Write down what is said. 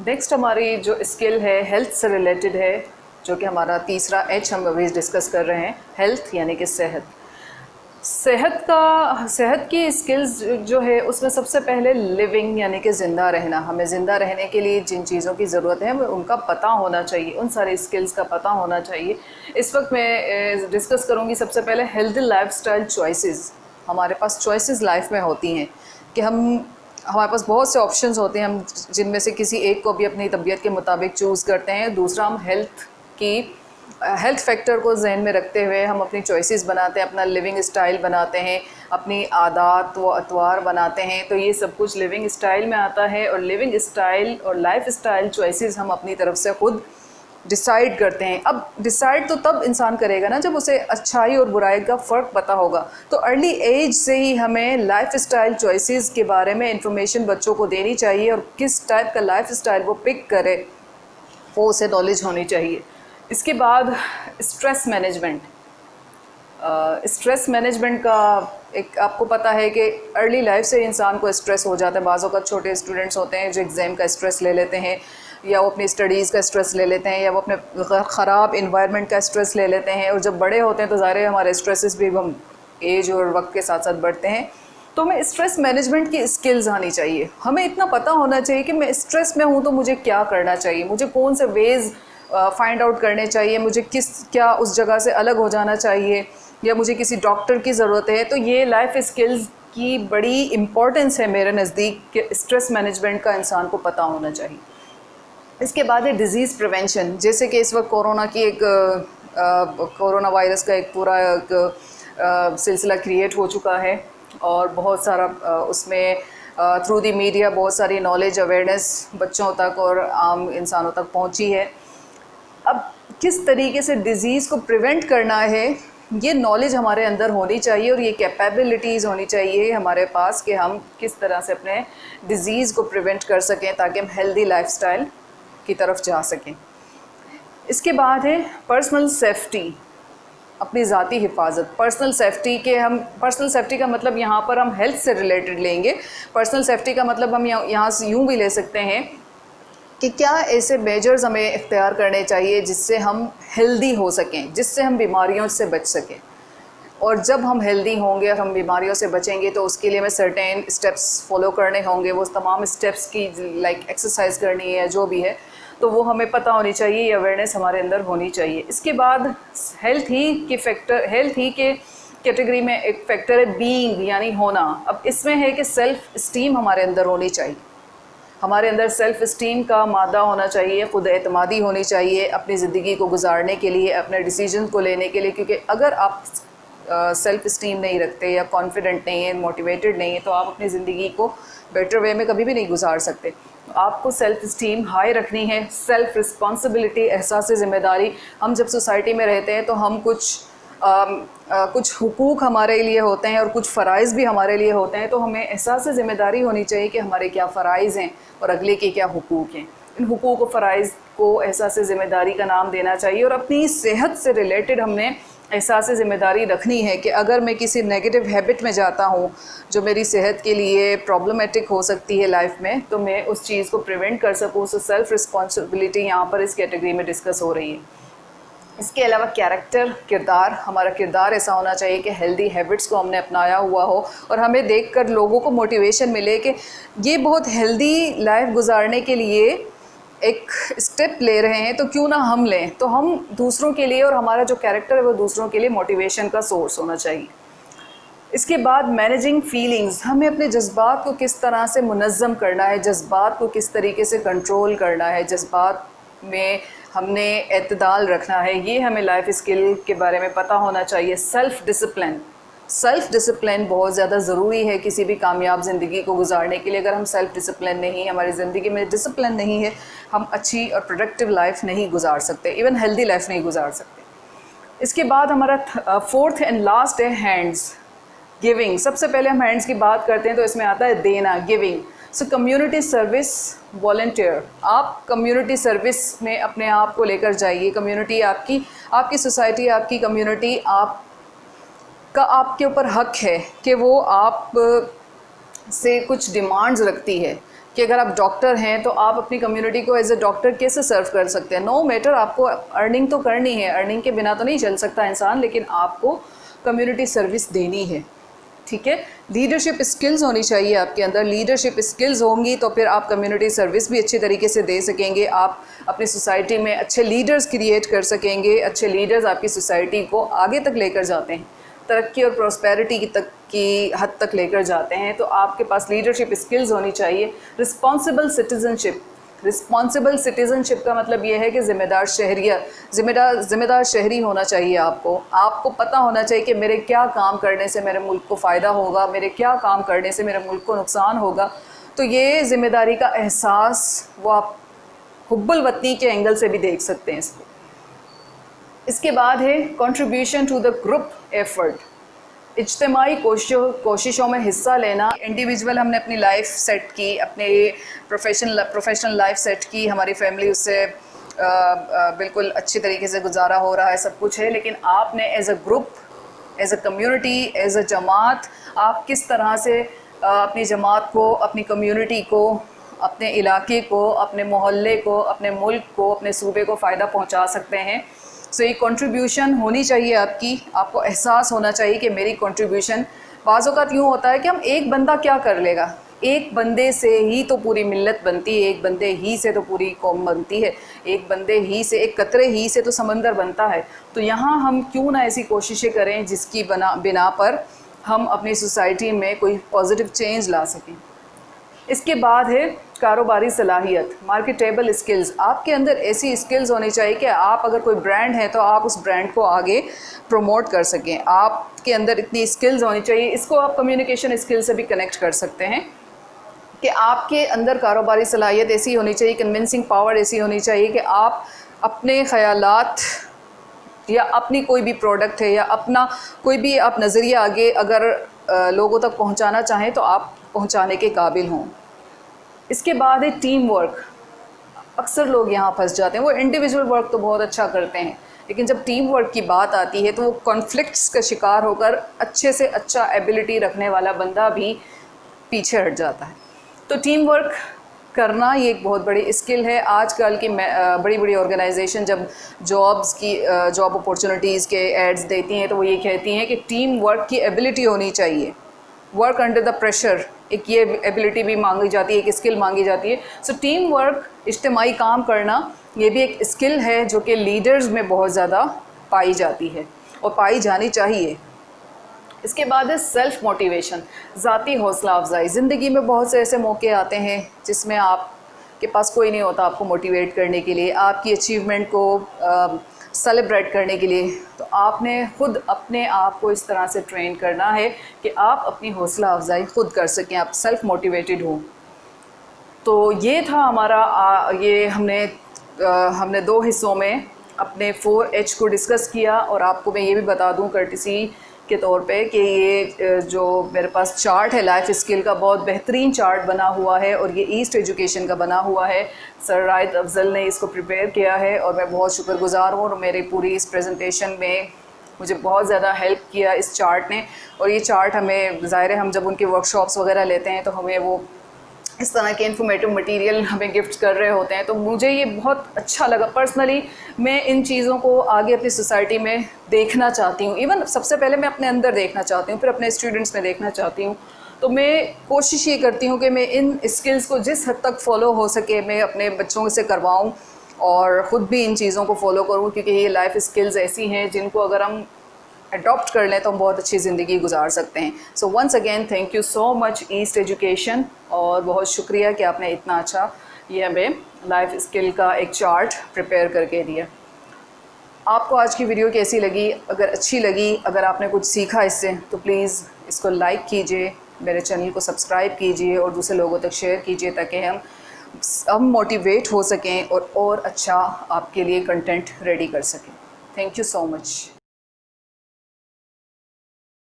Next हमारी जो skill है हेल्थ से रिलेटेड है, जो कि हमारा तीसरा एच हम अभी डिस्कस कर रहे हैं, हेल्थ यानी कि सेहत। सेहत की स्किल्स जो है उसमें सबसे पहले लिविंग यानी कि ज़िंदा रहना। हमें ज़िंदा रहने के लिए जिन चीज़ों की ज़रूरत है उनका पता होना चाहिए, उन सारी स्किल्स का पता होना चाहिए। इस वक्त मैं डिस्कस करूँगी सबसे पहले हेल्दी लाइफस्टाइल चॉइसेस। हमारे पास चॉइसेस लाइफ में होती हैं कि हमारे पास बहुत से ऑप्शंस होते हैं, हम जिनमें से किसी एक को भी अपनी तबीयत के मुताबिक चूज़ करते हैं। दूसरा, हम हेल्थ फैक्टर को जहन में रखते हुए हम अपनी चॉइसेस बनाते हैं, अपना लिविंग स्टाइल बनाते हैं, अपनी आदात व अतवार बनाते हैं। तो ये सब कुछ लिविंग स्टाइल में आता है, और लिविंग स्टाइल और लाइफ स्टाइल चॉइसेस हम अपनी तरफ से खुद डिसाइड करते हैं। अब डिसाइड तो तब इंसान करेगा ना जब उसे अच्छाई और बुराई का फ़र्क पता होगा। तो अर्ली एज से ही हमें लाइफ स्टाइल चॉइसेस के बारे में इंफॉर्मेशन बच्चों को देनी चाहिए, और किस टाइप का लाइफ स्टाइल वो पिक करे वो उसे नॉलेज होनी चाहिए। इसके बाद स्ट्रेस मैनेजमेंट। स्ट्रेस मैनेजमेंट का एक आपको पता है कि अर्ली लाइफ से इंसान को स्ट्रेस हो जाता है। बाज़ों का छोटे स्टूडेंट्स होते हैं जो एग्ज़ाम का स्ट्रेस ले लेते हैं, या वो अपनी स्टडीज़ का स्ट्रेस ले लेते हैं, या वो अपने ख़राब इन्वायरमेंट का स्ट्रेस ले लेते हैं। और जब बड़े होते हैं तो ज़ाहिर है हमारे स्ट्रेसेस भी हम एज और वक्त के साथ साथ बढ़ते हैं। तो हमें स्ट्रेस मैनेजमेंट की स्किल्स आनी चाहिए। हमें इतना पता होना चाहिए कि मैं स्ट्रेस में हूँ तो मुझे क्या करना चाहिए, मुझे कौन से वेज़ फाइंड आउट करने चाहिए, मुझे क्या उस जगह से अलग हो जाना चाहिए, या मुझे किसी डॉक्टर की ज़रूरत है। तो ये लाइफ स्किल्स की बड़ी इम्पोर्टेंस है मेरे नज़दीक कि स्ट्रेस मैनेजमेंट का इंसान को पता होना चाहिए। इसके बाद है डिज़ीज़ प्रिवेंशन। जैसे कि इस वक्त कोरोना वायरस का एक पूरा सिलसिला क्रिएट हो चुका है, और बहुत सारा उसमें थ्रू दी मीडिया बहुत सारी नॉलेज अवेयरनेस बच्चों तक और आम इंसानों तक पहुंची है। अब किस तरीके से डिज़ीज़ को प्रिवेंट करना है ये नॉलेज हमारे अंदर होनी चाहिए, और ये कैपेबिलिटीज़ होनी चाहिए हमारे पास कि हम किस तरह से अपने डिज़ीज़ को प्रिवेंट कर सकें ताकि हम हेल्दी लाइफस्टाइल की तरफ जा सकें। इसके बाद है पर्सनल सेफ्टी, अपनी ज़ाती हिफाजत। पर्सनल सेफ्टी का मतलब यहाँ पर हम हेल्थ से रिलेटेड लेंगे। पर्सनल सेफ्टी का मतलब हम यहाँ से यूँ भी ले सकते हैं कि क्या ऐसे मेजर्स हमें इख्तियार करने चाहिए जिससे हम हेल्दी हो सकें, जिससे हम बीमारियों से बच सकें। और जब हम हेल्दी होंगे और हम बीमारियों से बचेंगे तो उसके लिए हमें सर्टेन स्टेप्स फॉलो करने होंगे। वो तमाम स्टेप्स की लाइक एक्सरसाइज करनी है, जो भी है, तो वो हमें पता होनी चाहिए, ये अवेयरनेस हमारे अंदर होनी चाहिए। इसके बाद हेल्थ ही के कैटेगरी में एक फैक्टर है बीइंग, यानी होना। अब इसमें है कि सेल्फ इस्टीम हमारे अंदर होनी चाहिए। हमारे अंदर सेल्फ़ इस्टीम का मादा होना चाहिए, ख़ुद एतमादी होनी चाहिए अपनी ज़िंदगी को गुजारने के लिए, अपने डिसीजन को लेने के लिए। क्योंकि अगर आप सेल्फ़ इस्टीम नहीं रखते या कॉन्फिडेंट नहीं है, मोटिवेटेड नहीं है, तो आप अपनी ज़िंदगी को बेटर वे में कभी भी नहीं गुजार सकते। आपको सेल्फ़ इस्टीम हाई रखनी है। सेल्फ़ रिस्पॉन्सिबिलिटी, एहसास ज़िम्मेदारी। हम जब सोसाइटी में रहते हैं तो हम कुछ हुकूक हमारे लिए होते हैं और कुछ फ़राइज़ भी हमारे लिए होते हैं। तो हमें एहसास ज़िम्मेदारी होनी चाहिए कि हमारे क्या फ़राइज़ हैं और अगले के क्या हुकूक हैं। इन हुकूक और फ़राइज़ को एहसास ज़िम्मेदारी का नाम देना चाहिए। और अपनी सेहत से रिलेटेड हमने एहसास ज़िम्मेदारी रखनी है कि अगर मैं किसी नेगेटिव हैबिट में जाता हूँ जो मेरी सेहत के लिए प्रॉब्लमेटिक हो सकती है लाइफ में, तो मैं उस चीज़ को प्रिवेंट कर सकूँ। सो सेल्फ़ रिस्पॉन्सिबिलिटी यहाँ पर इस कैटेगरी में डिस्कस हो रही है। इसके अलावा किरदार, हमारा किरदार ऐसा होना चाहिए कि हेल्दी हैबिट्स को हमने अपनाया हुआ हो और हमें देखकर लोगों को मोटिवेशन मिले कि ये बहुत हेल्दी लाइफ गुजारने के लिए एक स्टेप ले रहे हैं, तो क्यों ना हम लें। तो हम दूसरों के लिए, और हमारा जो कैरेक्टर है वो दूसरों के लिए मोटिवेशन का सोर्स होना चाहिए। इसके बाद मैनेजिंग फीलिंग्स, हमें अपने जज्बात को किस तरह से मुनज़्ज़म करना है, जज्बात को किस तरीके से कंट्रोल करना है, जज्बात में हमने एतदाल रखना है, ये हमें लाइफ स्किल के बारे में पता होना चाहिए। सेल्फ़ डिसिप्लिन बहुत ज़्यादा ज़रूरी है किसी भी कामयाब ज़िंदगी को गुजारने के लिए। अगर हम सेल्फ़ डिसिप्लिन नहीं, हमारी ज़िंदगी में डिसिप्लिन नहीं है, हम अच्छी और प्रोडक्टिव लाइफ नहीं गुजार सकते, इवन हेल्दी लाइफ नहीं गुजार सकते। इसके बाद हमारा फोर्थ एंड लास्ट है हैंड्स, गिविंग। सबसे पहले हम हैंड्स की बात करते हैं तो इसमें आता है देना, गिविंग। सो कम्युनिटी सर्विस, वॉलंटियर। आप कम्युनिटी सर्विस में अपने आप को लेकर जाइए। कम्युनिटी आपकी सोसाइटी, आपकी कम्युनिटी आपके ऊपर हक है कि वो आप से कुछ डिमांड्स रखती है कि अगर आप डॉक्टर हैं तो आप अपनी कम्युनिटी को एज ए डॉक्टर कैसे सर्व कर सकते हैं। नो मैटर, आपको अर्निंग तो करनी है, अर्निंग के बिना तो नहीं चल सकता इंसान, लेकिन आपको कम्युनिटी सर्विस देनी है, ठीक है। लीडरशिप स्किल्स होनी चाहिए आपके अंदर। लीडरशिप स्किल्स होंगी तो फिर आप कम्युनिटी सर्विस भी अच्छे तरीके से दे सकेंगे, आप अपनी सोसाइटी में अच्छे लीडर्स क्रिएट कर सकेंगे। अच्छे लीडर्स आपकी सोसाइटी को आगे तक लेकर जाते हैं, तरक्की और प्रॉस्पेरिटी की हद तक लेकर जाते हैं। तो आपके पास लीडरशिप स्किल्स होनी चाहिए। रिस्पॉन्सिबल सिटीजनशिप, रिस्पॉन्सिबल सिटीजनशिप का मतलब ये है कि ज़िम्मेदार शहरी होना चाहिए आपको पता होना चाहिए कि मेरे क्या काम करने से मेरे मुल्क को फ़ायदा होगा, मेरे क्या काम करने से मेरे मुल्क को नुकसान होगा। तो ये ज़िम्मेदारी का एहसास वो आप हुब्बुल वतनी के एंगल से भी देख सकते हैं इसको। इसके बाद है contribution to the group effort, इज्तिमाई कोशिशों में हिस्सा लेना। इंडिविजुअल हमने अपनी लाइफ सेट की, अपने प्रोफेशनल लाइफ सेट की, हमारी फैमिली उससे बिल्कुल अच्छी तरीके से गुजारा हो रहा है, सब कुछ है, लेकिन आपने as a group, as a community, as a जमात, आप किस तरह से अपनी जमात को, अपनी कम्युनिटी को, अपने इलाके को, अपने मोहल्ले को, अपने मुल्क को, अपने सूबे को फ़ायदा पहुँचा सकते हैं। सो ये कंट्रीब्यूशन होनी चाहिए आपको एहसास होना चाहिए कि मेरी कंट्रीब्यूशन। बाज़ औक़ात यूँ होता है कि हम एक बंदा क्या कर लेगा, एक बंदे से ही तो पूरी मिल्लत बनती है, एक बंदे ही से तो पूरी कौम बनती है, एक बंदे ही से, एक कतरे ही से तो समंदर बनता है। तो यहाँ हम क्यों ना ऐसी कोशिशें करें जिसकी बिना पर हम अपनी सोसाइटी में कोई पॉजिटिव चेंज ला सकें। इसके बाद है कारोबारी सलाहियत, मार्केटेबल स्किल्स। आपके अंदर ऐसी स्किल्स होनी चाहिए कि आप अगर कोई ब्रांड है तो आप उस ब्रांड को आगे प्रमोट कर सकें। आपके अंदर इतनी स्किल्स होनी चाहिए। इसको आप कम्युनिकेशन स्किल से भी कनेक्ट कर सकते हैं कि आपके अंदर कारोबारी सलाहियत ऐसी होनी चाहिए, कन्विंसिंग पावर ऐसी होनी चाहिए कि आप अपने ख़यालात या अपनी कोई भी प्रोडक्ट है या अपना कोई भी आप नज़रिया आगे अगर लोगों तक पहुंचाना चाहें तो आप पहुंचाने के काबिल हों। इसके बाद है टीम वर्क। अक्सर लोग यहाँ फंस जाते हैं, वो इंडिविजुअल वर्क तो बहुत अच्छा करते हैं, लेकिन जब टीम वर्क की बात आती है तो वो कॉन्फ्लिक्ट्स का शिकार होकर अच्छे से अच्छा एबिलिटी रखने वाला बंदा भी पीछे हट जाता है। तो टीम वर्क करना ये एक बहुत बड़ी स्किल है। आजकल की बड़ी बड़ी ऑर्गेनाइजेशन जब जॉब अपॉर्चुनिटीज़ के एड्स देती हैं तो वो ये कहती हैं कि टीम वर्क की एबिलिटी होनी चाहिए। वर्क अंडर द प्रेशर, एक ये एबिलिटी भी मांगी जाती है, एक स्किल मांगी जाती है। सो टीम वर्क, इज्तिमाई काम करना, ये भी एक स्किल है जो कि लीडर्स में बहुत ज़्यादा पाई जाती है और पाई जानी चाहिए। इसके बाद है सेल्फ़ मोटिवेशन, ज़ाती हौसला अफजाई। ज़िंदगी में बहुत से ऐसे मौके आते हैं जिसमें आपके पास कोई नहीं होता आपको मोटिवेट करने के लिए, आपकी अचीवमेंट को सेलिब्रेट करने के लिए। तो आपने ख़ुद अपने आप को इस तरह से ट्रेन करना है कि आप अपनी हौसला अफजाई ख़ुद कर सकें, आप सेल्फ़ मोटिवेटेड हो। तो ये था हमारा ये हमने 2 हिस्सों में अपने 4H को डिस्कस किया। और आपको मैं ये भी बता दूं कर्टिसी के तौर पे कि ये जो मेरे पास चार्ट है लाइफ स्किल का, बहुत बेहतरीन चार्ट बना हुआ है और ये ईस्ट एजुकेशन का बना हुआ है। सर रायद अफजल ने इसको प्रिपेयर किया है और मैं बहुत शुक्रगुज़ार हूँ। और मेरी पूरी इस प्रेजेंटेशन में मुझे बहुत ज़्यादा हेल्प किया इस चार्ट ने। और ये चार्ट हमें ज़ाहिर है हम जब उनके वर्कशॉप्स वगैरह लेते हैं तो हमें वो इस तरह के इन्फॉर्मेटिव मटेरियल हमें गिफ्ट कर रहे होते हैं। तो मुझे ये बहुत अच्छा लगा। पर्सनली मैं इन चीज़ों को आगे अपनी सोसाइटी में देखना चाहती हूँ। इवन सबसे पहले मैं अपने अंदर देखना चाहती हूँ, फिर अपने स्टूडेंट्स में देखना चाहती हूँ। तो मैं कोशिश ये करती हूँ कि मैं इन स्किल्स को जिस हद तक फ़ॉलो हो सके मैं अपने बच्चों से करवाऊँ और ख़ुद भी इन चीज़ों को फ़ॉलो करूँ, क्योंकि ये लाइफ स्किल्स ऐसी हैं जिनको अगर हम अडॉप्ट कर लें तो हम बहुत अच्छी ज़िंदगी गुजार सकते हैं। So once again thank you so much East education, और बहुत शुक्रिया कि आपने इतना अच्छा ये हमें लाइफ स्किल का एक चार्ट प्रिपेयर करके दिया। आपको आज की वीडियो कैसी लगी? अगर अच्छी लगी, अगर आपने कुछ सीखा इससे, तो प्लीज़ इसको लाइक कीजिए, मेरे चैनल को सब्सक्राइब कीजिए और दूसरे लोगों तक शेयर कीजिए ताकि हम मोटिवेट हो सकें और अच्छा आपके लिए कंटेंट रेडी कर सकें। Thank you so much.